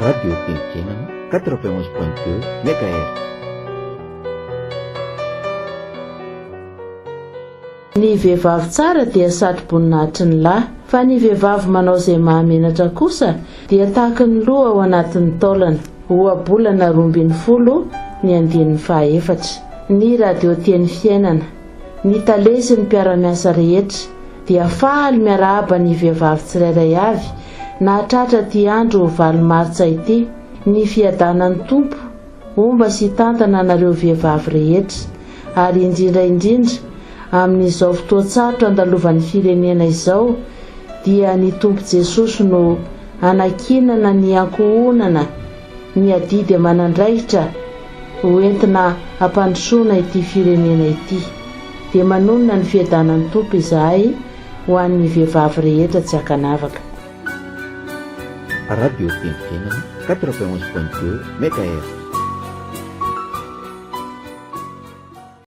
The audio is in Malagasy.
Radio Tentenana 91.2 MHz. Ny vehivavy tsara dia satroboninahitry ny lahy, fa ny vehivavy manao izay mahamenatra kosa dia tahaka ny loha ao anatin'ny taolana. Ohabolana 12 ny andinin'ny 14. Ny radio teny fiainana, ny talesy ny mpiara-miasa rehetra dia faly miarahaba ny vehivavy tsirairay avy na tratra ty andro valy martsa ity. Ny fiadanan'ny tompo omba sy tantana anareo vehivavy rehetra, ary indrindra amin'izao fotoan-tsarotra andalovan'ny firenena izao dia ny tompo Jesosy no anakinana ny ankohonana ny adidy aman'andraikitra hoentina hampandrosoana ity firenena ity. Dia manonona ny fiadanan'ny tompo izahay ho an'ny vehivavy rehetra tsy hakanavaka. Radio Tentenana 91.2 MHz.